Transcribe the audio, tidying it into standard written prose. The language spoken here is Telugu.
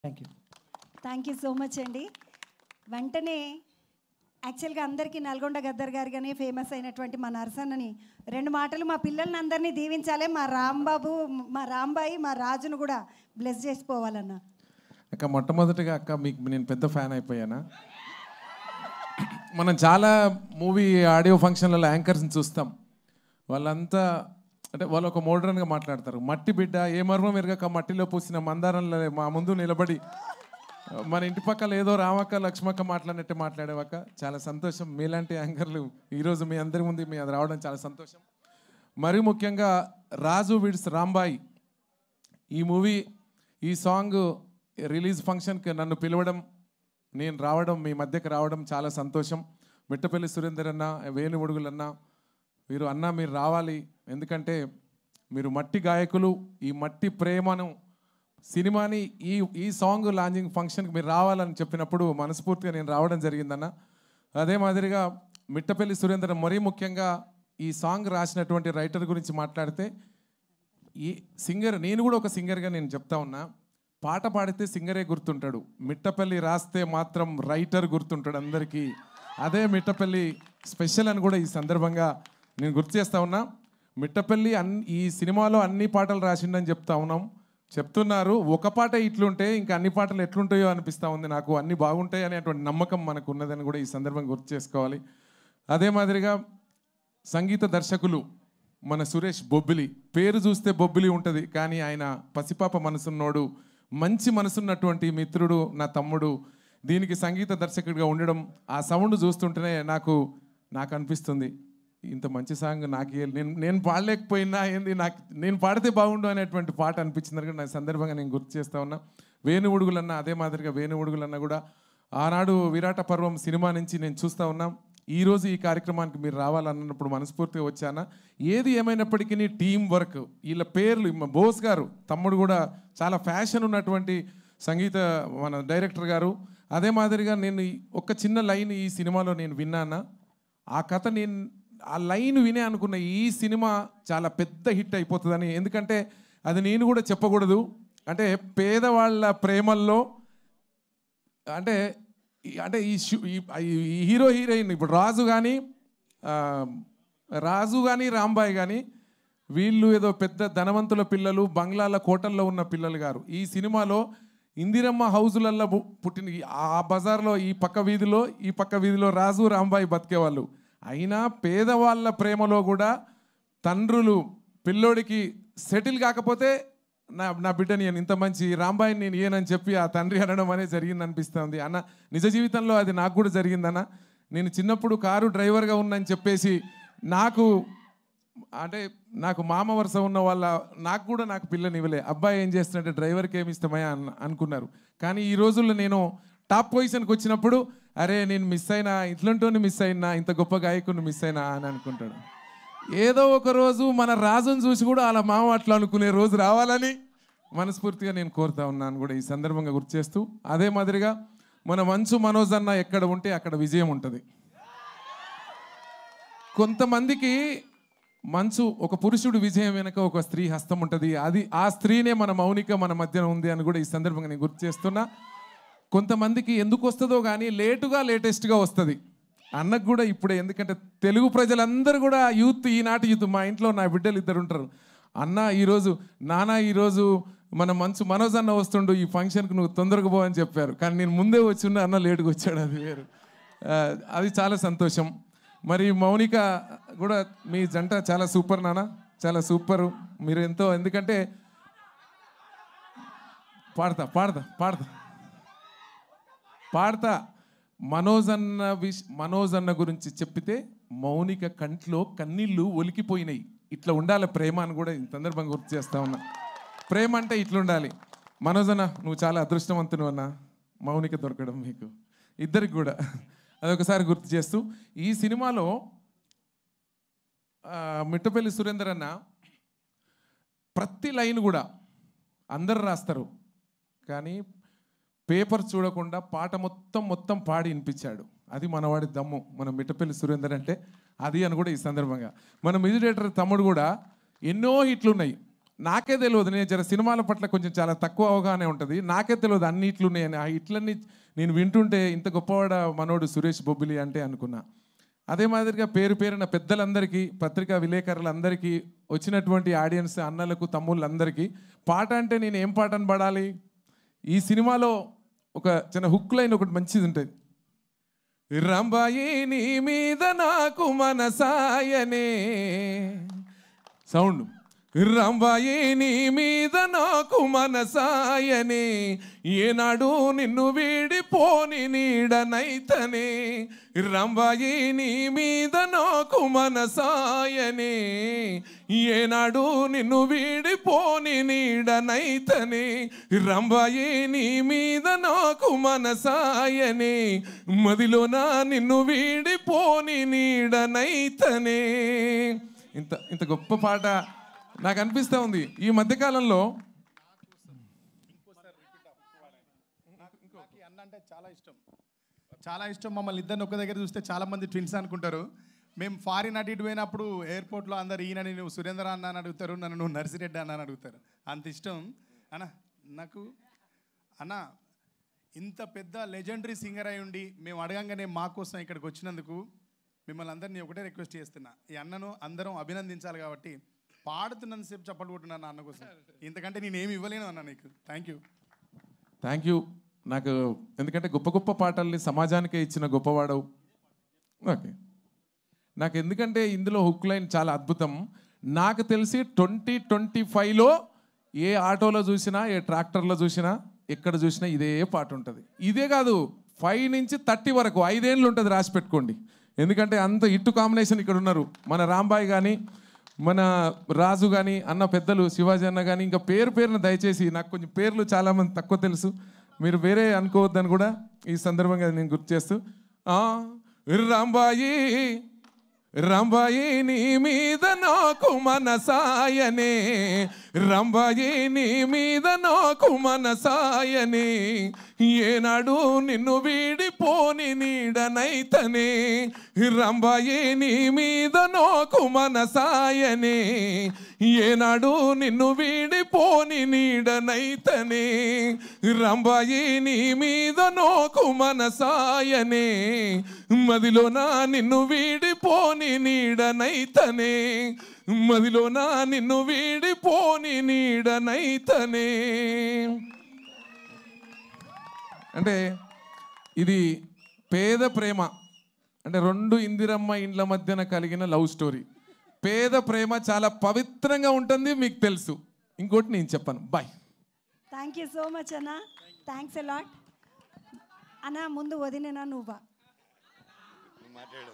థ్యాంక్ యూ సో మచ్ అండి. వెంటనే యాక్చువల్గా అందరికీ నల్గొండ గద్దర్ గారిగానే ఫేమస్ అయినటువంటి మా నరసన్నని 2 మాటలు మా పిల్లల్ని అందరినీ దీవించాలి. మా రాంబాబు, మా రాంబాయి, మా రాజును కూడా బ్లెస్ చేసిపోవాలన్న. అక్క మొట్టమొదటిగా అక్క మీకు నేను పెద్ద ఫ్యాన్ అయిపోయానా. మనం చాలా మూవీ ఆడియో ఫంక్షన్లలో యాంకర్స్ని చూస్తాం. వాళ్ళంతా అంటే వాళ్ళు ఒక మోడ్రన్గా మాట్లాడతారు. మట్టి బిడ్డ ఏ మర్మం ఎరగక మట్టిలో పూసిన మందారంలో మా ముందు నిలబడి మన ఇంటి పక్కల ఏదో రామక్క లక్ష్మక్క మాట్లాడినట్టే మాట్లాడేవాక చాలా సంతోషం. మీలాంటి యాంకర్లు ఈరోజు మీ అందరి ముందు మీ అది రావడం చాలా సంతోషం. మరీ ముఖ్యంగా రాజు విడ్స్ రాంబాయి ఈ మూవీ ఈ సాంగ్ రిలీజ్ ఫంక్షన్కి నన్ను పిలవడం, నేను రావడం, మీ మధ్యకి రావడం చాలా సంతోషం. మిట్టపల్లి సురేందర్ అన్న, వేణు ఒడుగులన్న, మీరు అన్న మీరు రావాలి, ఎందుకంటే మీరు మట్టి గాయకులు. ఈ మట్టి ప్రేమను సినిమాని ఈ సాంగ్ లాంచింగ్ ఫంక్షన్కి మీరు రావాలని చెప్పినప్పుడు మనస్ఫూర్తిగా నేను రావడం జరిగిందన్న. అదే మాదిరిగా మిట్టపల్లి సురేందర్ మరీ ముఖ్యంగా ఈ సాంగ్ రాసినటువంటి రైటర్ గురించి మాట్లాడితే, ఈ సింగర్ నేను కూడా ఒక సింగర్గా నేను చెప్తా ఉన్నా, పాట పాడితే సింగరే గుర్తుంటాడు, మిట్టపల్లి రాస్తే మాత్రం రైటర్ గుర్తుంటాడు అందరికీ. అదే మిట్టపల్లి స్పెషల్ అని కూడా ఈ సందర్భంగా నేను గుర్తు చేస్తా ఉన్నా. మిట్టపల్లి ఈ సినిమాలో అన్ని పాటలు రాసిండని చెప్తున్నారు. ఒక పాట ఇట్లుంటే ఇంకా అన్ని పాటలు ఎట్లుంటాయో అనిపిస్తూ ఉంది నాకు. అన్నీ బాగుంటాయి అనేటువంటి నమ్మకం మనకు ఉన్నదని కూడా ఈ సందర్భంగా గుర్తు చేసుకోవాలి. అదే మాదిరిగా సంగీత దర్శకులు మన సురేష్ బొబ్బిలి, పేరు చూస్తే బొబ్బిలి ఉంటుంది, కానీ ఆయన పసిపాప మనసున్నోడు, మంచి మనసున్నటువంటి మిత్రుడు, నా తమ్ముడు. దీనికి సంగీత దర్శకుడిగా ఉండడం, ఆ సౌండ్ చూస్తుంటేనే నాకు అనిపిస్తుంది ఇంత మంచి సాంగ్ నాకు నేను పాడలేకపోయినా ఏంది, నేను పాడితే బాగుండు అనేటువంటి పాట అనిపించింది. నా సందర్భంగా నేను గుర్తు చేస్తా ఉన్నా. వేణు ఒడుగులన్న అదే మాదిరిగా వేణు ఒడుగులన్న కూడా ఆనాడు విరాట పర్వం సినిమా నుంచి నేను చూస్తూ ఉన్నాం. ఈరోజు ఈ కార్యక్రమానికి మీరు రావాలన్నప్పుడు మనస్ఫూర్తిగా వచ్చానా. ఏది ఏమైనప్పటికీ టీం వర్క్, వీళ్ళ పేర్లు బోస్ గారు తమ్ముడు కూడా చాలా ఫ్యాషన్ ఉన్నటువంటి సంగీత మన డైరెక్టర్ గారు. అదే మాదిరిగా నేను ఒక చిన్న లైన్ ఈ సినిమాలో నేను విన్నానా, ఆ కథ నేను ఆ లైన్ వినే అనుకున్న ఈ సినిమా చాలా పెద్ద హిట్ అయిపోతుందని. ఎందుకంటే అది నేను కూడా చెప్పకూడదు, అంటే పేదవాళ్ళ ప్రేమల్లో అంటే ఈ హీరో హీరోయిన్ ఇప్పుడు రాజు కానీ రాంబాయి కానీ వీళ్ళు ఏదో పెద్ద ధనవంతుల పిల్లలు, బంగ్లాల కోటల్లో ఉన్న పిల్లలు గారు. ఈ సినిమాలో ఇందిరమ్మ హౌజులల్లో పుట్టిన ఆ బజార్లో ఈ పక్క వీధిలో రాజు రాంబాయి బతికేవాళ్ళు. అయినా పేదవాళ్ళ ప్రేమలో కూడా తండ్రులు పిల్లోడికి సెటిల్ కాకపోతే నా బిడ్డని ఇంత మంచి రాంబాయిని నేను ఏనని చెప్పి ఆ తండ్రి అనడం అనేది జరిగింది అనిపిస్తుంది అన్న. నిజ జీవితంలో అది నాకు కూడా జరిగిందన్న. నేను చిన్నప్పుడు కారు డ్రైవర్గా ఉన్నని చెప్పేసి నాకు మామ వరుస ఉన్న వాళ్ళ నాకు పిల్లని ఇవ్వలే. అబ్బాయి ఏం చేస్తున్నట్టే డ్రైవర్కి ఏమి ఇష్టమయ్యా అనుకున్నారు. కానీ ఈ రోజుల్లో నేను టాప్ పొజిషన్కి వచ్చినప్పుడు అరే నేను మిస్ అయినా, ఇట్లంటోని మిస్ అయినా, ఇంత గొప్ప గాయకుని మిస్ అయినా అని అనుకుంటాడు. ఏదో ఒక రోజు మన రాజును చూసి కూడా అలా మామ అట్లా అనుకునే రోజు రావాలని మనస్ఫూర్తిగా నేను కోరుతా ఉన్నాను కూడా ఈ సందర్భంగా గుర్తు చేస్తూ. అదే మాదిరిగా మన మంచు మనోజ్ అన్న ఎక్కడ ఉంటే అక్కడ విజయం ఉంటుంది. కొంతమందికి మంచు ఒక పురుషుడు విజయం వెనక ఒక స్త్రీ హస్తం ఉంటుంది. ఆ స్త్రీనే మన మౌనిక మన మధ్యన ఉంది అని కూడా ఈ సందర్భంగా నేను గుర్తు చేస్తున్నా. కొంతమందికి ఎందుకు వస్తుందో కానీ లేటెస్ట్గా వస్తుంది అన్నకు కూడా ఇప్పుడే. ఎందుకంటే తెలుగు ప్రజలందరూ కూడా ఈనాటి యూత్, మా ఇంట్లో నా బిడ్డలు 2 ఉంటారు. అన్న ఈరోజు ఈరోజు మన మంచు మనోజ్ అన్న వస్తుండు, ఈ ఫంక్షన్కి నువ్వు తొందరగా పో అని చెప్పారు. కానీ నేను ముందే వచ్చిండు, అన్న లేటుగా వచ్చాడు, అది వేరు. అది చాలా సంతోషం. మరి మౌనిక కూడా మీ జంట చాలా సూపర్ నాన్న, చాలా సూపరు మీరు ఎంతో. ఎందుకంటే పాడతా మనోజ్ అన్న గురించి చెప్పితే మౌనిక కంట్లో కన్నీళ్ళు ఒలికిపోయినాయి. ఇట్లా ఉండాలి ప్రేమ అని కూడా ఈ సందర్భంగా గుర్తు చేస్తా ఉన్నా. ప్రేమ అంటే ఇట్లా ఉండాలి. మనోజ్ అన్న నువ్వు చాలా అదృష్టవంతుడు అన్న, మౌనిక దొరకడం మీకు ఇద్దరికి కూడా. అదొకసారి గుర్తు చేస్తూ ఈ సినిమాలో మిట్టపల్లి సురేందర్ అన్న ప్రతి లైన్ కూడా అందరు రాస్తారు, కానీ పేపర్ చూడకుండా పాట మొత్తం పాడి వినిపించాడు. అది మనవాడి దమ్ము, మన మిట్టపల్లి సురేందర్ అంటే అది అని కూడా ఈ సందర్భంగా. మన మ్యూజిక్ డైరెక్టర్ తమ్ముడు కూడా ఎన్నో హిట్లు ఉన్నాయి. నాకే తెలియదు, నేను జర సినిమాల పట్ల కొంచెం చాలా తక్కువ అవగానే ఉంటుంది, నాకే తెలియదు అన్ని ఇట్లు ఉన్నాయని. ఆ ఇట్లన్నీ నేను వింటుంటే ఇంత గొప్పవాడ మనోడు సురేష్ బొబ్బిలి అంటే అనుకున్నా. అదే మాదిరిగా పేరు పేరున పెద్దలందరికీ, పత్రికా విలేకరులందరికీ, వచ్చినటువంటి ఆడియన్స్ అన్నలకు తమ్ముళ్ళందరికీ, పాట అంటే నేను ఏం పాటను పడాలి? ఈ సినిమాలో ఒక చిన్న హుక్ లైన్ ఒకటి మంచిది ఉంటుంది. రంబాయి నీ మీద నాకు మనసాయనే, సౌండ్, రంబాయి నీ మీద నాకు మనసాయనే, ఏనాడు నిన్ను వీడిపోని నీడనైతనే, రంబాయి నీ మీద నాకు మనసాయనే, ఏనాడు నిన్ను వీడిపోని నీడనైతనే, రంబాయి నీ మీద నాకు మనసాయనే, మదిలోన నిన్ను వీడిపోని నీడనైతనే. ఇంత గొప్ప పాట నాకు అనిపిస్తూ ఉంది ఈ మధ్యకాలంలో. అన్న అంటే చాలా ఇష్టం. మమ్మల్ని ఇద్దరిని ఒక దగ్గర చూస్తే చాలా మంది ట్విన్స్ అనుకుంటారు. మేము ఫారిన్ అటు ఇటు పోయినప్పుడు ఎయిర్పోర్ట్లో అందరు ఈయనని నువ్వు సురేంద్ర అన్న అని అడుగుతారు, నన్ను నువ్వు నర్సిరెడ్డి అన్న అని అడుగుతారు. అంత ఇష్టం అన్న నాకు. అన్న ఇంత పెద్ద లెజెండరీ సింగర్ అయి ఉండి మేము అడగంగానే మా కోసం ఇక్కడికి వచ్చినందుకు మిమ్మల్ని అందరినీ ఒకటే రిక్వెస్ట్ చేస్తున్నా, ఈ అన్నను అందరం అభినందించాలి కాబట్టి పాడుతున్నంతసేపు చప్పట్లు కొట్టున్నాను అన్న కోసం. ఇంతకంటే నేనేమి ఇవ్వలేను అన్న నీకు. Thank you. నాకు ఎందుకంటే గొప్ప గొప్ప పాటల్ని సమాజానికే ఇచ్చిన గొప్పవాడవు. ఓకే, నాకు ఎందుకంటే ఇందులో హుక్ లైన్ చాలా అద్భుతం. నాకు తెలిసి 2025లో ఏ ఆటోలో చూసినా, ఏ ట్రాక్టర్లో చూసినా, ఎక్కడ చూసినా ఇదే పాట ఉంటుంది. ఇదే కాదు, 5 నుంచి 30 వరకు 5 ఏళ్ళు ఉంటుంది, రాసి పెట్టుకోండి. ఎందుకంటే అంత ఇట్టు కాంబినేషన్ ఇక్కడ ఉన్నారు. మన రాంబాయ్ కానీ, మన రాజు కానీ, అన్న పెద్దలు శివాజీ అన్న కానీ, ఇంకా పేరున దయచేసి, నాకు కొంచెం పేర్లు చాలామంది తక్కువ తెలుసు, మీరు వేరే అనుకోవద్దని కూడా ఈ సందర్భంగా నేను గుర్తు చేస్తూ, రాంబాయి రంబాయి నీ మీద నాకు మనసాయనే, రంబాయి నీ మీద నాకు మనసాయనే, ఏనాడు నిన్ను వీడిపోని నీడనైతనే, రంబాయి నీ మీద నాకు మనసాయనే, ఏనాడు నిన్ను వీడిపోని నీడనైతనే, రంబాయి నీ మీద నాకు మనసాయనే, మదిలోన నిన్ను వీడిపోని నీడనైతనే, మదిలోన నిన్ను వీడిపోని నీడనైతనే. అంటే ఇది పేద ప్రేమ, అంటే 2 ఇందిరమ్మ ఇండ్ల మధ్యన కలిగిన లవ్ స్టోరీ. పేద ప్రేమ చాలా పవిత్రంగా ఉంటుంది, మీకు తెలుసు. ఇంకోటి నేను చెప్పాను. Bye. Thank you so much అన్న, థ్యాంక్స్ ఎ లాట్ అన్న. ముందు వదినేనా నువ్వా? మాట్లాడు.